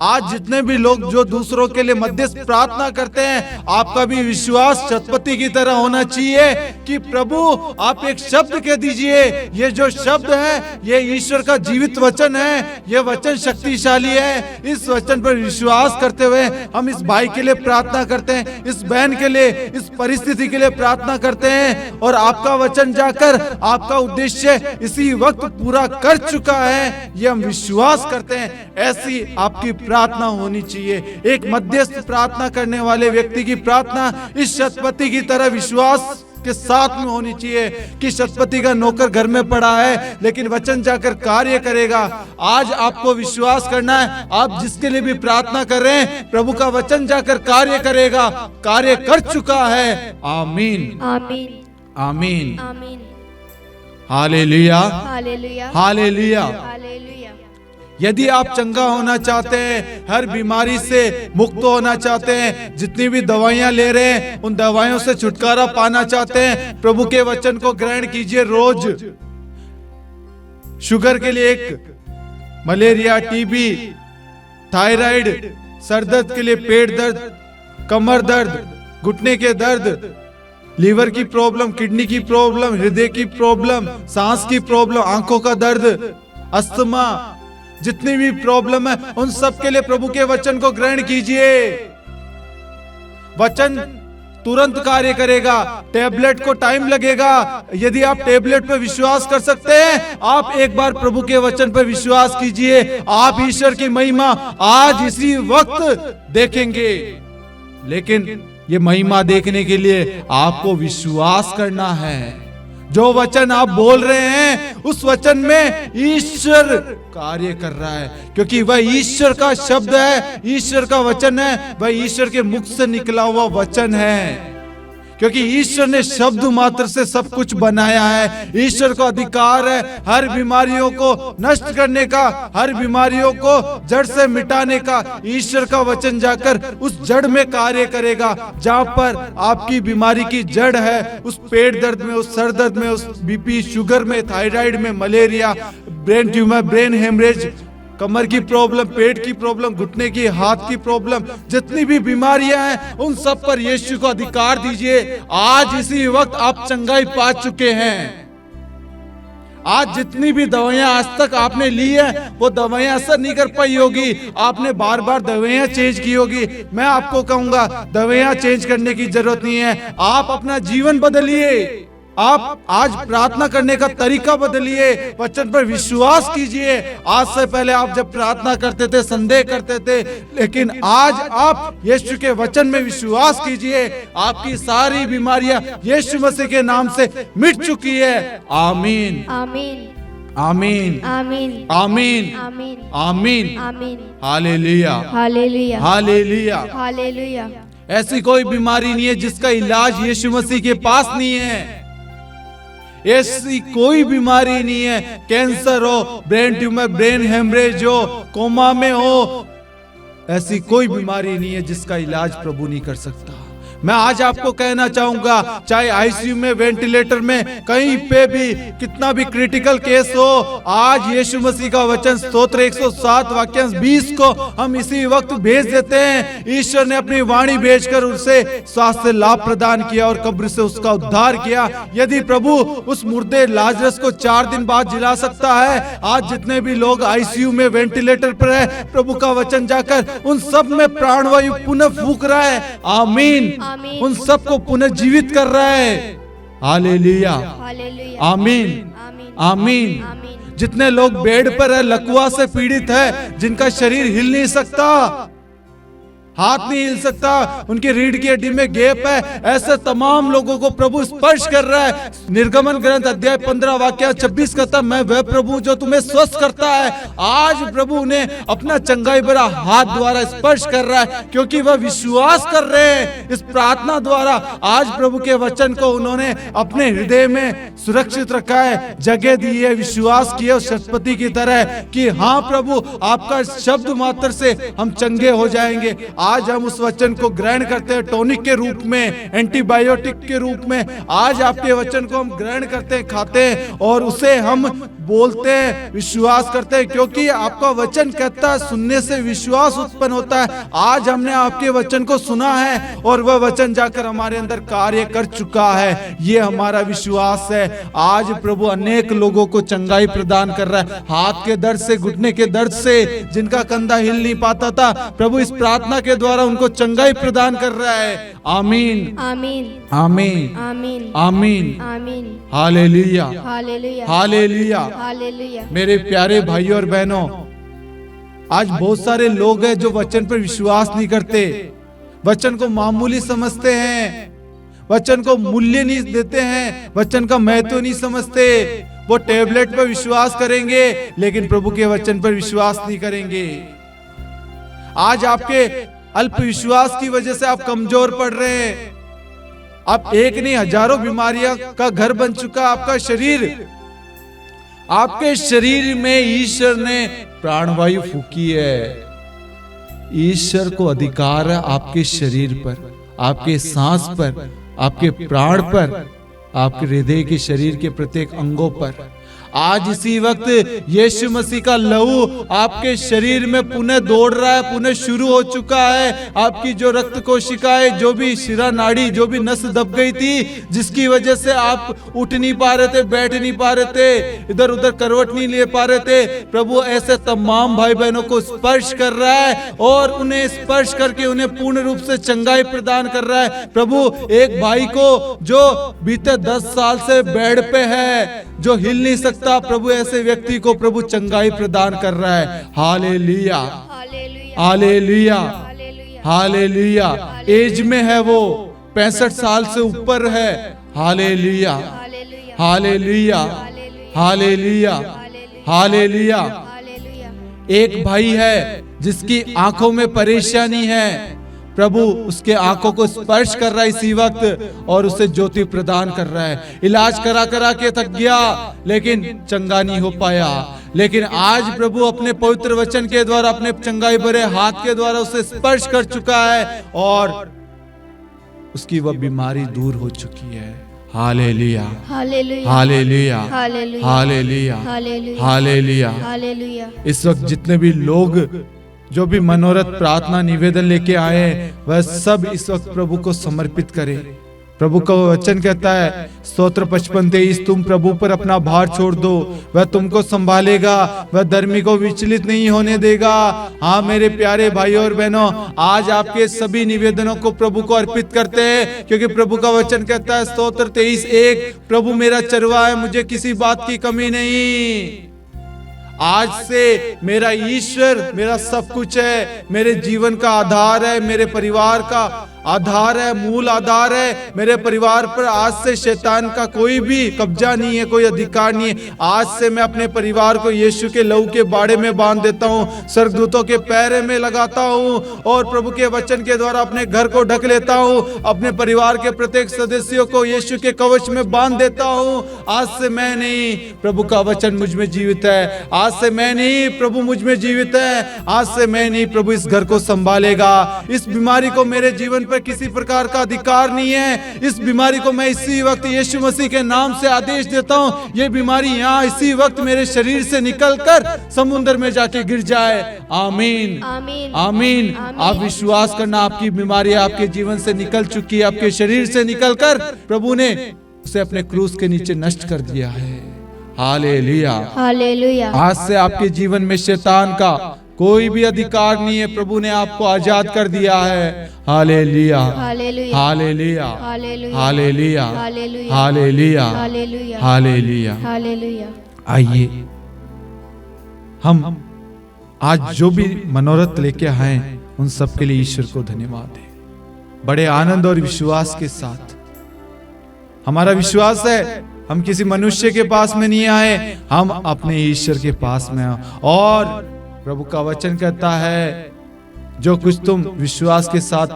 आज जितने भी लोग जो दूसरों के लिए मध्यस्थ प्रार्थना करते हैं, आपका भी विश्वास शतपति की तरह होना चाहिए कि प्रभु आप एक शब्द कह दीजिए। ये जो शब्द है, ये ईश्वर का जीवित वचन है, ये वचन शक्तिशाली है। इस वचन पर विश्वास करते हुए हम इस भाई के लिए प्रार्थना करते हैं, इस बहन के लिए, इस परिस्थिति के लिए प्रार्थना करते हैं, और आपका वचन जाकर आपका उद्देश्य इसी वक्त पूरा कर चुका है, ये हम विश्वास करते हैं। ऐसी आपकी प्रार्थना होनी चाहिए। एक मध्यस्थ प्रार्थना करने वाले व्यक्ति की प्रार्थना इस शतपति की तरह विश्वास के साथ में होनी चाहिए कि शतपति का नौकर घर में पड़ा है, लेकिन वचन जाकर कार्य करेगा। आज आपको विश्वास करना है, आप जिसके लिए भी प्रार्थना कर रहे हैं, प्रभु का वचन जाकर कार्य करेगा, कार्य कर चुका है। आमीन, आमीन, आमीन, आमीन, हालेलुया, हालेलुया, हालेलुया। हालेलुया। यदि आप चंगा होना चाहते हैं, हर बीमारी से मुक्त होना चाहते हैं, जितनी भी दवाइयां ले रहे हैं उन दवाइयों से छुटकारा पाना चाहते हैं, प्रभु के वचन को ग्रहण कीजिए रोज। शुगर के लिए एक, मलेरिया, टीबी, थायराइड, सर दर्द के लिए पेट दर्द, कमर दर्द, घुटने के दर्द, लीवर की प्रॉब्लम, किडनी की प्रॉब्लम, हृदय की प्रॉब्लम, सांस की प्रॉब्लम, आंखों का दर्द, अस्थमा, जितनी भी प्रॉब्लम है उन सब के लिए प्रभु के वचन को ग्रहण कीजिए। वचन तुरंत कार्य करेगा, टैबलेट को टाइम लगेगा। यदि आप टैबलेट पर विश्वास कर सकते हैं, आप एक बार प्रभु के वचन पर विश्वास कीजिए, आप ईश्वर की महिमा आज इसी वक्त देखेंगे। लेकिन ये महिमा देखने के लिए आपको विश्वास करना है। जो वचन आप बोल रहे हैं उस वचन में ईश्वर कार्य कर रहा है, क्योंकि वह ईश्वर का शब्द है, ईश्वर का वचन है, वह ईश्वर के मुख से निकला हुआ वचन है। क्योंकि ईश्वर ने शब्द मात्र से सब कुछ बनाया है। ईश्वर को अधिकार है हर बीमारियों को नष्ट करने का, हर बीमारियों को जड़ से मिटाने का। ईश्वर का वचन जाकर उस जड़ में कार्य करेगा। जहां पर आपकी बीमारी की जड़ है, उस पेट दर्द में, उस सर दर्द में, उस बीपी, शुगर में, थायराइड में, malaria, brain tumour, brain haemorrhage, कमर की प्रॉब्लम, पेट की प्रॉब्लम, घुटने की, हाथ की प्रॉब्लम, जितनी भी बीमारियां हैं उन सब पर यीशु को अधिकार दीजिए। आज इसी वक्त आप चंगाई पा चुके हैं। आज जितनी भी दवाइयां आज तक आपने ली है वो दवाइयां असर नहीं कर पाई होगी, आपने बार बार दवाइयां चेंज की होगी। मैं आपको कहूंगा दवाइयां चेंज करने की जरूरत नहीं है। आप अपना जीवन बदलिए। आप आज प्रार्थना करने का तरीका बदलिए, वचन पर विश्वास कीजिए। आज से पहले आप जब प्रार्थना करते थे संदेह करते थे, लेकिन आज आप यीशु के वचन में विश्वास कीजिए। आपकी सारी बीमारियां यीशु मसीह के नाम से मिट चुकी है। आमीन, आमीन, आमीन, आमीन, आमीन, आमीन, आमीन, आमीन। Hallelujah, hallelujah, hallelujah. हालेलुया। ऐसी कोई बीमारी नहीं है जिसका इलाज यीशु मसीह के पास नहीं है। ऐसी कोई बीमारी नहीं है, कैंसर हो, ब्रेन ट्यूमर, ब्रेन हेमरेज हो, कोमा में हो, ऐसी कोई बीमारी नहीं है जिसका इलाज प्रभु नहीं कर सकता। मैं आज आपको कहना चाहूंगा, चाहे आईसीयू में, वेंटिलेटर में, कहीं पे भी, कितना भी क्रिटिकल केस हो, आज यीशु मसीह का वचन स्तोत्र 107 वाक्यांश 20 को हम इसी वक्त भेज देते हैं। ईश्वर ने अपनी वाणी भेजकर उसे स्वास्थ्य लाभ प्रदान किया और कब्र से उसका उद्धार किया। यदि प्रभु उस मुर्दे लाजरस को 4 दिन बाद जिला सकता है, आज जितने भी लोग आईसीयू में, वेंटिलेटर पर है, प्रभु का वचन जाकर उन सब में प्राणवायु पुनः फूंक रहा है। आमीन, आमीन। उन सबको पुनः जीवित कर रहा है। Hallelujah, hallelujah. आमीन, आमीन, आमीन। आमीन। जितने लोग बेड पर है, लकवा से पीड़ित है, जिनका शरीर हिल नहीं सकता, हाथ नहीं हिल सकता, उनकी रीढ़ की हड्डी में गैप है, ऐसे तमाम लोगों को प्रभु स्पर्श कर रहा है। निर्गमन ग्रंथ अध्याय 15 वाक्य 26 कहता, मैं वह प्रभु जो तुम्हें स्वस्थ करता है। आज प्रभु ने अपना चंगाई भरा हाथ द्वारा स्पर्श कर रहा है, क्योंकि वह विश्वास कर रहे हैं। इस प्रार्थना द्वारा आज प्रभु के वचन को उन्होंने अपने हृदय में सुरक्षित रखा है, जगह दी है, विश्वास किया शतपति की तरह कि हाँ प्रभु, आपका शब्द मात्र से हम चंगे हो जाएंगे। आज हम उस वचन को ग्रहण करते हैं, टॉनिक के रूप में, एंटीबायोटिक के रूप में। आज आपके वचन को हम ग्रहण करते हैं, खाते हैं और उसे हम बोलते हैं, विश्वास करते हैं, क्योंकि आपका वचन कहता है सुनने से विश्वास उत्पन्न होता है। आज हमने आपके वचन को सुना है और वह वचन जाकर हमारे अंदर कार्य कर चुका है। ये हमारा विश्वास है। आज प्रभु अनेक लोगों को चंगाई प्रदान कर रहा है, हाथ के दर्द से, घुटने के दर्द से, जिनका कंधा हिल नहीं पाता था, प्रभु इस प्रार्थना के द्वारा उनको चंगाई प्रदान कर रहा है। आमीन, आमीन, आमीन, आमीन, आमीन, आमीन। Hallelujah, hallelujah, hallelujah. हालेलुया। मेरे प्यारे भाइयों और बहनों, आज बहुत सारे लोग हैं जो वचन पर विश्वास नहीं करते, वचन को मामूली समझते हैं, वचन को मूल्य नहीं देते हैं, वचन का महत्व नहीं समझते। वो टैबलेट पर विश्वास करेंगे लेकिन प्रभु के वचन पर विश्वास नहीं करेंगे। आज आपके अल्प विश्वास की वजह से आप कमजोर पड़ रहे हैं। आप एक नहीं हजारों बीमारियां का घर बन चुका आपका शरीर। आपके शरीर में ईश्वर ने प्राणवायु फूकी है। ईश्वर को अधिकार है आपके शरीर पर, आपके सांस पर, आपके प्राण पर, आपके हृदय के शरीर के प्रत्येक अंगों पर। आज इसी वक्त यीशु मसीह का लहू आपके शरीर में पुनः दौड़ रहा है, पुनः शुरू हो चुका है। आपकी जो रक्त कोशिकाएं, जो भी शिरा नाड़ी, जो भी नस दब गई थी, जिसकी वजह से आप उठ नहीं पा रहे थे, बैठ नहीं पा रहे थे, इधर उधर करवट नहीं ले पा रहे थे, प्रभु ऐसे तमाम भाई बहनों को स्पर्श कर रहा है और उन्हें स्पर्श करके उन्हें पूर्ण रूप से चंगाई प्रदान कर रहा है। प्रभु एक भाई को जो बीते 10 साल से बेड पे है, जो हिल नहीं सकता, प्रभु ऐसे व्यक्ति को प्रभु चंगाई प्रदान कर रहा है। Hallelujah, hallelujah, hallelujah. एज में है वो, 65 साल से ऊपर है। Hallelujah, hallelujah, hallelujah, hallelujah. एक भाई है जिसकी आंखों में परेशानी है, प्रभु उसके आंखों को स्पर्श कर रहा है इसी वक्त और उसे ज्योति प्रदान कर रहा है। इलाज करा करा के थक गया लेकिन चंगा नहीं हो पाया, लेकिन आज प्रभु अपने पवित्र वचन के द्वारा, अपने चंगाई भरे हाथ के द्वारा उसे स्पर्श कर चुका है और उसकी वह बीमारी दूर हो चुकी है। Hallelujah, hallelujah, hallelujah, hallelujah, hallelujah, hallelujah, hallelujah. Hallelujah. इस वक्त जितने भी लोग जो भी मनोरथ प्रार्थना निवेदन लेके आए, वह सब इस वक्त प्रभु को समर्पित करें। प्रभु का वचन कहता है स्तोत्र 55:23, तुम प्रभु पर अपना भार छोड़ दो, वह तुमको संभालेगा, वह धर्मी को विचलित नहीं होने देगा। हाँ मेरे प्यारे भाइयों और बहनों, आज आपके सभी निवेदनों को प्रभु को अर्पित करते हैं, क्योंकि प्रभु का वचन कहता है स्तोत्र 23:1, प्रभु मेरा चरवाहा है, मुझे किसी बात की कमी नहीं। आज से मेरा ईश्वर मेरा सब कुछ है, मेरे जीवन का आधार है, मेरे परिवार का आधार है, मूल आधार है। मेरे परिवार पर आज से शैतान का कोई भी कब्जा नहीं है, कोई अधिकार नहीं है। आज से मैं अपने परिवार को यीशु के लहू के बाड़े में बांध देता हूँ, स्वर्गदूतों के पैरे में लगाता हूँ और प्रभु के वचन के द्वारा अपने घर को ढक लेता हूँ। अपने परिवार के प्रत्येक सदस्यों को यीशु के कवच में बांध देता हूँ। आज से मैं नहीं, प्रभु का वचन मुझ में जीवित है। आज से मैं नहीं, प्रभु मुझ में जीवित है। आज से मैं नहीं, प्रभु इस घर को संभालेगा। इस बीमारी को मेरे जीवन पर किसी प्रकार का अधिकार नहीं है। इस बीमारी को मैं इसी वक्त यीशु मसीह के नाम से आदेश देता हूँ, ये बीमारी यहाँ इसी वक्त मेरे शरीर से निकलकर समुद्र में जाके गिर जाए। आमीन, आमीन, आमीन। आप विश्वास करना, आपकी बीमारी आपके जीवन से निकल चुकी है, आपके शरीर से निकलकर प्रभु ने उसे अपने क्रूस के नीचे नष्ट कर दिया है। Hallelujah, hallelujah. आज से आपके जीवन में शैतान का कोई भी अधिकार नहीं है। प्रभु ने आपको आजाद कर दिया है। Hallelujah, hallelujah, hallelujah, hallelujah, hallelujah, hallelujah, hallelujah, hallelujah, hallelujah. Hallelujah. आइए हम आज जो भी मनोरथ लेके आए उन सब के लिए ईश्वर को धन्यवाद दें। बड़े आनंद और विश्वास के साथ, हमारा विश्वास है हम किसी मनुष्य के पास में नहीं आए, हम अपने ईश्वर के पास में आए। और प्रभु का वचन कहता है जो कुछ तुम विश्वास के साथ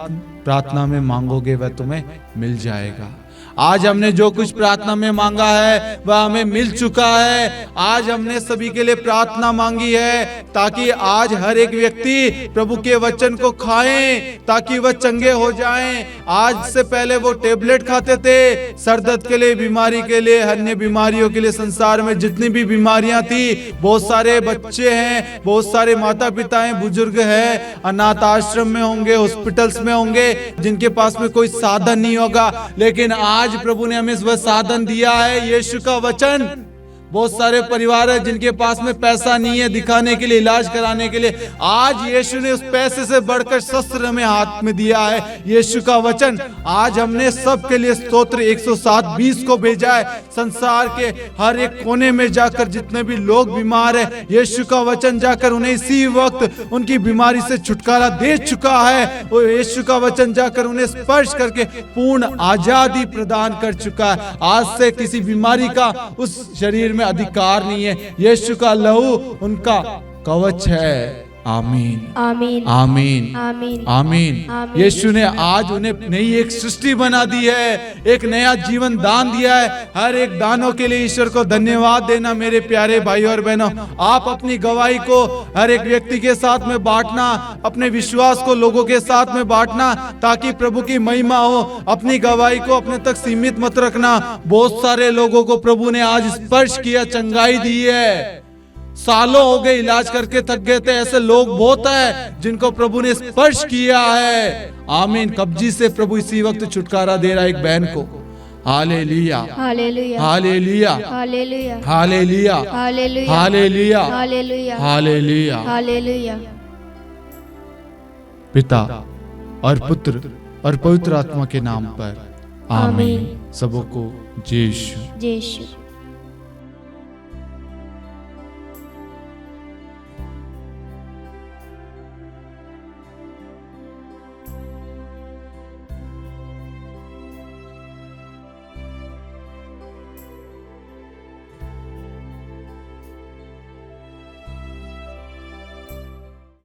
प्रार्थना में मांगोगे वह तुम्हें मिल जाएगा। आज हमने जो कुछ प्रार्थना में मांगा है वह हमें मिल चुका है। आज हमने सभी के लिए प्रार्थना मांगी है ताकि आज हर एक व्यक्ति प्रभु के वचन को खाएं, ताकि वह चंगे हो जाएं। आज से पहले वो टेबलेट खाते थे सर दर्द के लिए, बीमारी के लिए, अन्य बीमारियों के लिए। संसार में जितनी भी बीमारियां थी, बहुत सारे बच्चे हैं, बहुत सारे माता पिता हैं, बुजुर्ग हैं, अनाथ आश्रम में होंगे, हॉस्पिटल्स में होंगे, जिनके पास में कोई साधन नहीं होगा। लेकिन आज प्रभु ने हमें वह साधन दिया है, यीशु का वचन। बहुत सारे परिवार है जिनके पास में पैसा नहीं है दिखाने के लिए, इलाज कराने के लिए। आज यीशु ने उस पैसे से बढ़कर शस्त्र हमें हाथ में दिया है, यीशु का वचन। आज हमने सबके लिए स्तोत्र 107:20 को भेजा है। संसार के हर एक कोने में जाकर जितने भी लोग बीमार है, यीशु का वचन जाकर उन्हें इसी वक्त उनकी बीमारी से छुटकारा दे चुका है। वो यीशु का वचन जाकर उन्हें स्पर्श करके पूर्ण आजादी प्रदान कर चुका है। आज से किसी बीमारी का उस शरीर में अधिकार नहीं है। यीशु का लहू उनका कवच है। आमीन आमीन आमीन आमीन आमीन। आमीन। यीशु ने आज उन्हें नई एक सृष्टि बना दी है, एक नया जीवन दान दिया है। हर एक दानों के लिए ईश्वर को धन्यवाद देना मेरे प्यारे भाई और बहनों। आप अपनी गवाही को हर एक व्यक्ति के साथ में बांटना, अपने विश्वास को लोगों के साथ में बांटना, ताकि प्रभु की महिमा हो। अपनी गवाही को अपने तक सीमित मत रखना। बहुत सारे लोगों को प्रभु ने आज स्पर्श किया, चंगाई दी है। सालों हो गए इलाज करके थक गए थे, ऐसे लोग बहुत है जिनको प्रभु ने स्पर्श किया है। आमीन। कब्जी से प्रभु इसी वक्त छुटकारा दे रहा है एक बहन को। Hallelujah hallelujah hallelujah hallelujah hallelujah hallelujah hallelujah hallelujah hallelujah. Hallelujah. पिता और पुत्र और पवित्र आत्मा के नाम पर आमीन। सबों को जय यीशु। जय यीशु।